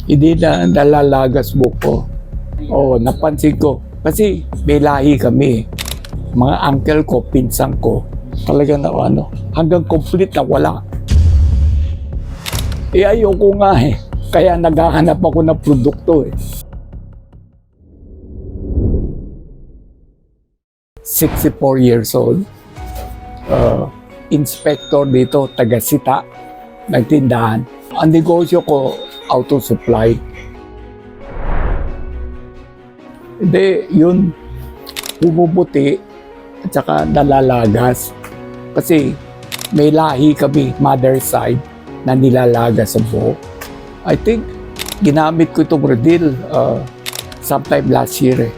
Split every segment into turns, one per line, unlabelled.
Hindi na nalalagas buko. Oo, napansin ko. Kasi may lahi kami. Mga uncle ko, pinsan ko, talaga na hanggang complete na wala. Ayoko nga eh. Kaya naghahanap ako ng produkto eh. 64 years old. Inspector dito, taga-Sita, nagtindahan. Ang negosyo ko, auto supply. Hindi, yun, pumuputi at saka nalalagas. Kasi may lahi kami, mother side, na nilalagas sa buhok. I think, ginamit ko itong Redil sometime last year eh.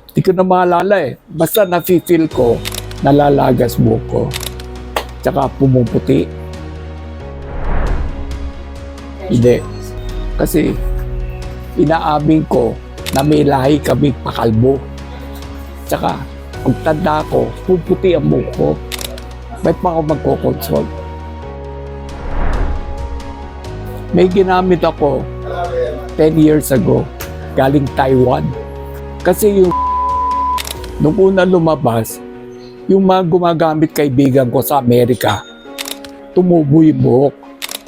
Di ko na maalala eh. Basta nafe-feel ko, nalalagas buhok ko. Tsaka pumuputi. Hindi. Kasi inaamin ko na may lahi kami pakalbo. Tsaka pag tanda ko, puputi ang buhok ko. Ba't pa ako magkoconsult? May ginamit ako 10 years ago, galing Taiwan. Kasi yung nung una lumabas, yung mga gumagamit kaibigan ko sa Amerika, tumubo yung buhok.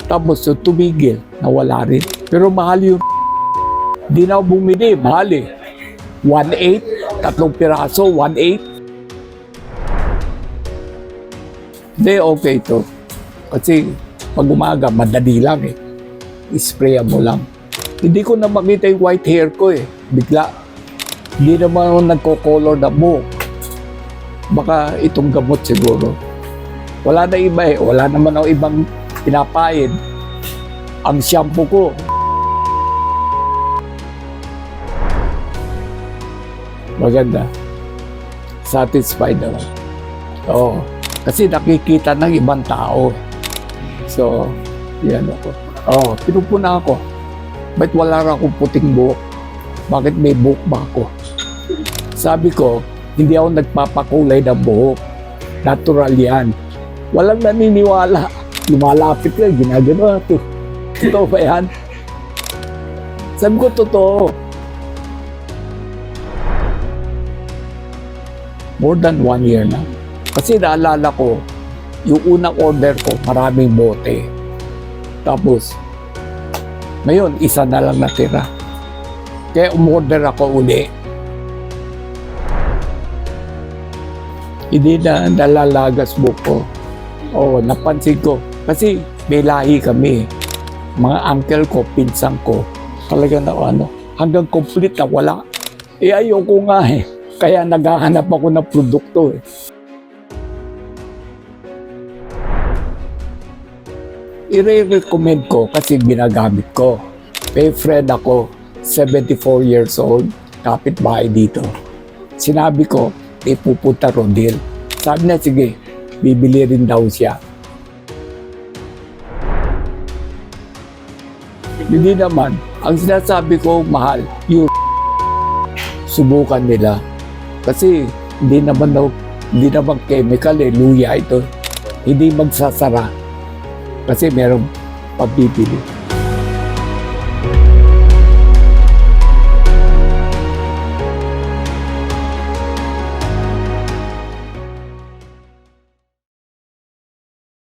Tapos yung tumigil, nawala rin. Pero mahal yung di na ako bumili, mahal eh. 1.8, 3 piraso, 1.8. Hindi, okay to. Kasi pag umaga, madali lang eh. Isprayan mo lang. Hindi ko na makita yung white hair ko eh. Bigla. Hindi naman ako nagko-color na buhok. Baka itong gamot siguro. Wala na iba eh. Wala naman ako ibang pinapain. Ang shampoo ko, maganda. Satisfied naman. Oo. Kasi nakikita ng ibang tao. So, yan ako. Oo, pinupuna ako. Ba't wala rin akong puting buhok? Bakit may buhok ba ako? Sabi ko, hindi ako nagpapakulay ng buhok. Natural yan. Walang naniniwala. Lumalapit lang, ginagano ito. Totoo ba yan? Sabi ko, totoo. More than 1 year na. Kasi naalala ko, yung unang order ko, maraming bote. Tapos, ngayon, isa na lang natira. Kaya umorder ako uli. Hindi na nalalagas buko. Oo, napansin ko. Kasi may lahi kami. Mga uncle ko, pinsan ko, talaga na hanggang complete na wala. Ayoko nga eh. Kaya naghahanap ako ng produkto eh. I-recommend ko kasi ginagamit ko. May friend ako, 74 years old, kapitbahay dito. Sinabi ko, pupunta Rodil. Sabi niya, sige, bibili rin daw siya. Hindi naman. Ang sinasabi ko, mahal, yung subukan nila. Kasi hindi naman chemical eh, luya ito. Hindi magsasara. Kasi merong pabibili.